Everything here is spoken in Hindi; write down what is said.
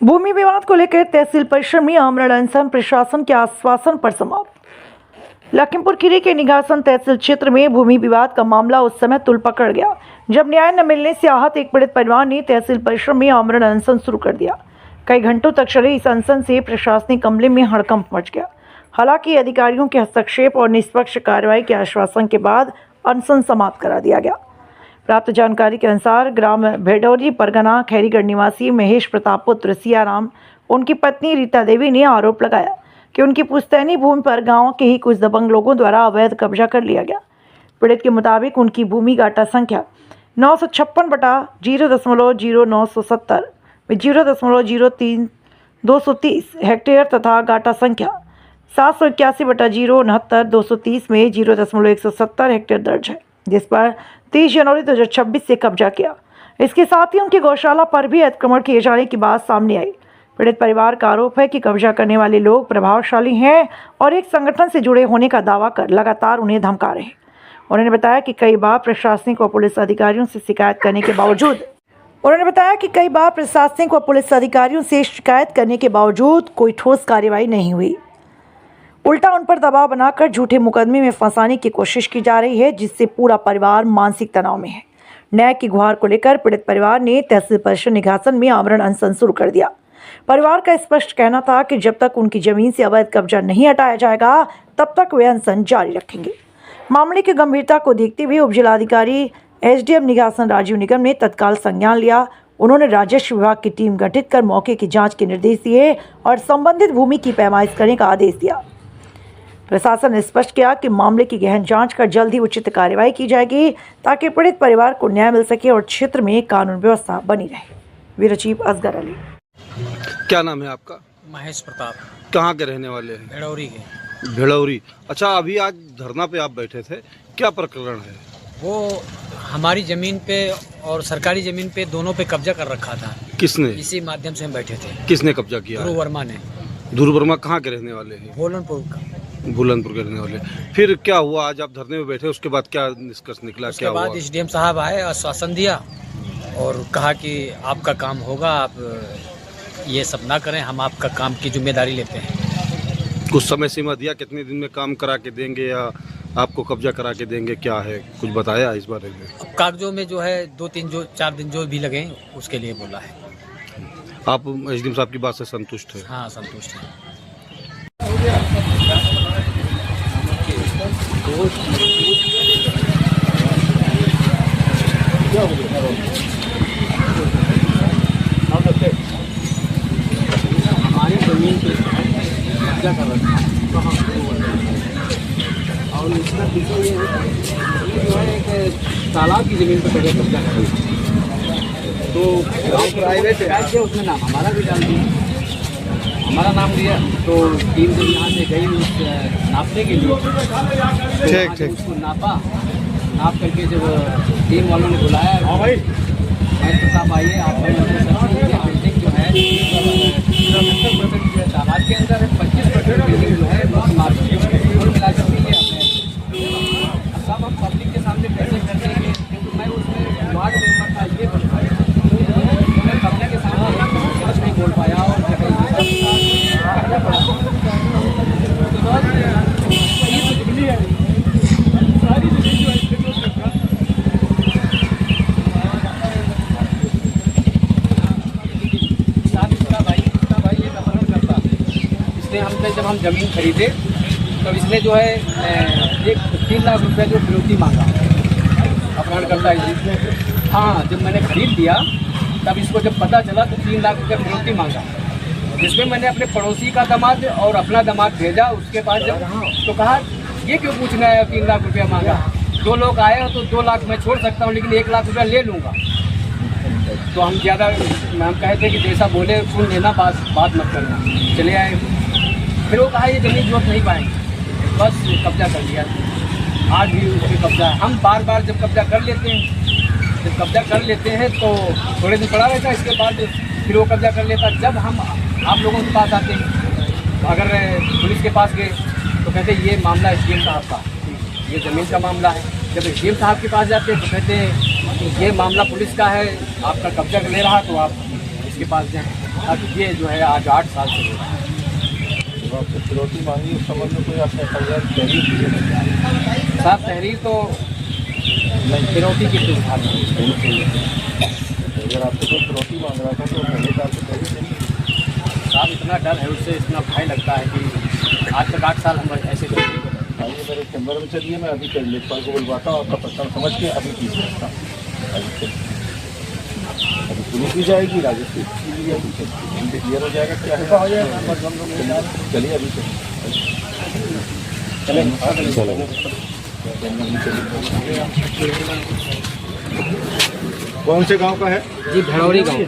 भूमि विवाद को लेकर तहसील परिसर में आमरण अनशन प्रशासन के आश्वासन पर समाप्त। लखीमपुर खीरी के निघासन तहसील क्षेत्र में भूमि विवाद का मामला उस समय तुल पकड़ गया जब न्याय न मिलने से आहत एक पीड़ित परिवार ने तहसील परिसर में आमरण अनशन शुरू कर दिया। कई घंटों तक चले इस अनशन से प्रशासनिक अमले में हड़कंप मच गया। हालांकि अधिकारियों के हस्तक्षेप और निष्पक्ष कार्रवाई के आश्वासन के बाद अनशन समाप्त करा दिया गया। प्राप्त जानकारी के अनुसार ग्राम भेडौरी परगना खैरीगढ़ निवासी महेश प्रताप पुत्र सियाराम उनकी पत्नी रीता देवी ने आरोप लगाया कि उनकी पुश्तैनी भूमि पर गांव के ही कुछ दबंग लोगों द्वारा अवैध कब्जा कर लिया गया। पीड़ित के मुताबिक उनकी भूमि गाटा संख्या 956/0.0970 में 0.03230 हेक्टेयर तथा गाटा संख्या 781/069 में 0.170 हेक्टेयर दर्ज है, जिस पर 30 जनवरी 2026 से कब्जा किया। इसके साथ ही उनकी गौशाला पर भी अतिक्रमण किए जाने की बात सामने आई। पीड़ित परिवार का आरोप है कि कब्जा करने वाले लोग प्रभावशाली हैं और एक संगठन से जुड़े होने का दावा कर लगातार उन्हें धमका रहे हैं। उन्होंने बताया कि कई बार प्रशासनिक व पुलिस अधिकारियों से शिकायत करने के बावजूद कोई ठोस कार्रवाई नहीं हुई। उल्टा उन पर दबाव बनाकर झूठे मुकदमे में फंसाने की कोशिश की जा रही है, जिससे पूरा परिवार मानसिक तनाव में है। न्याय की गुहार को लेकर पीड़ित परिवार ने तहसील परिसर निघासन में आमरण अनशन शुरू कर दिया। परिवार का स्पष्ट कहना था कि जब तक उनकी जमीन से अवैध कब्जा नहीं हटाया जाएगा तब तक वे अनशन जारी रखेंगे। मामले की गंभीरता को देखते हुए उपजिलाधिकारी एसडीएम निघासन राजीव निगम ने तत्काल संज्ञान लिया। उन्होंने राजस्व विभाग की टीम गठित कर मौके की जाँच के निर्देश दिए और संबंधित भूमि की पैमाइश करने का आदेश दिया। प्रशासन ने स्पष्ट किया कि मामले की गहन जांच कर जल्द ही उचित कार्रवाई की जाएगी ताकि पीड़ित परिवार को न्याय मिल सके और क्षेत्र में कानून व्यवस्था बनी रहे। Bureau chief Asgar Ali. क्या नाम है आपका? महेश प्रताप। कहाँ के रहने वाले हैं? भेड़ौरी के। भेड़ौरी। अच्छा, अभी आज धरना पे आप बैठे थे, क्या प्रकरण है? वो हमारी जमीन पे और सरकारी जमीन पे दोनों पे कब्जा कर रखा था। किसने? इसी माध्यम से हम बैठे थे। किसने कब्जा किया? ध्रुव वर्मा ने। ध्रुव वर्मा कहाँ के रहने वाले हैं? बुलंदपुर के रहने वाले। फिर क्या हुआ? आज आप धरने में बैठे, उसके बाद क्या निष्कर्ष निकला? उसके बाद एसडीएम साहब आए, आश्वासन दिया और कहा कि आपका काम होगा, आप ये सब ना करें, हम आपका काम की जिम्मेदारी लेते हैं। कुछ समय सीमा दिया, कितने दिन में काम करा के देंगे या आपको कब्जा करा के देंगे, क्या है कुछ बताया इस बारे में? अब कागजों में जो है 2-3-4 दिन जो भी लगे उसके लिए बोला है। आप एसडीएम साहब की बात से संतुष्ट है? हाँ, संतुष्ट है। हमारी जमीन पे कब्जा कर रखा है और इसका पीछे ये जो है एक तालाब की जमीन पे कब्जा कर रखा है। तो प्राइवेट है, उसमें नाम हमारा भी डाल दिया, हमारा नाम दिया। तो टीम जब यहाँ से गई नापने के लिए, तो उसको नाप करके जब टीम वालों ने बुलाया, हाँ भाई साहब आइए, आप बिल्डिंग जो है 70% तालाब के अंदर है, 25% बिल्डिंग जो है वो मार्केट मिला करके सब हम पब्लिक के सामने कैसे करते हैं। क्योंकि मैं उसमें वार्ड मेंबर था, ये बताया मैं पब्लिक के सामने कुछ नहीं बोल पाया और हमसे जब हम ज़मीन खरीदे तब इसने जो है 3 लाख रुपये जो फिरौती मांगा अपहरणकर्ता इसने। हाँ, जब मैंने खरीद दिया तब इसको जब पता चला तो 3 लाख रुपये फिरौती मांगा, जिसमें मैंने अपने पड़ोसी का दामाद और अपना दामाद भेजा। उसके बाद जब तो कहा ये क्यों पूछना है, 3 लाख रुपया मांगा। 2 लोग आए हो तो 2 लाख मैं छोड़ सकता हूँ, लेकिन 1 लाख रुपया ले लूँगा। तो हम कहे थे कि जैसा बोले सुन लेना, बात मत करना। चले आए, फिर वो कहा ये जमीन जरूरत नहीं पाएंगे, बस कब्जा कर लिया। आज भी उस पर कब्जा है। हम बार बार जब कब्जा कर लेते हैं तो थोड़े दिन पड़ा रहता है, इसके बाद फिर वो कब्जा कर लेता। जब हम आप लोगों के पास आते हैं, अगर पुलिस के पास गए तो कहते ये मामला एसडीएम साहब का, ये ज़मीन का मामला है। जब एसडीएम साहब के पास जाते हैं तो कहते हैं ये मामला पुलिस का है, आपका कब्जा ले रहा तो आप इसके पास जाएँ। अब ये जो है आज 8 साल से हो रहा है। आपसे फिरौती मांगी उस संबंध में कोई आपने तैयार तहरीर दी है? साहब तहरीर तो नहीं, फिरौती की सुविधा नहीं। अगर आपसे कोई फिरौती मांग रहा था तो पहले तो आपसे तहरीर नहीं दी। साहब इतना डर है उससे, इतना भय लगता है कि आज तक 8 साल हम ऐसे करते हैं। आइए मेरे चैम्बर में चलिए, मैं अभी लेखपाल को बुलवाता हूँ, आपका प्रश्न समझ के अभी कीजिए सकता हूँ। अभी पुलिस भी जाएगी, राजस्व भी जाएगी, क्लियर हो जाएगा क्या है हो जाएगा। चलिए अभी चलें। कौन से गांव का है? जी भड़ौरी गाँव।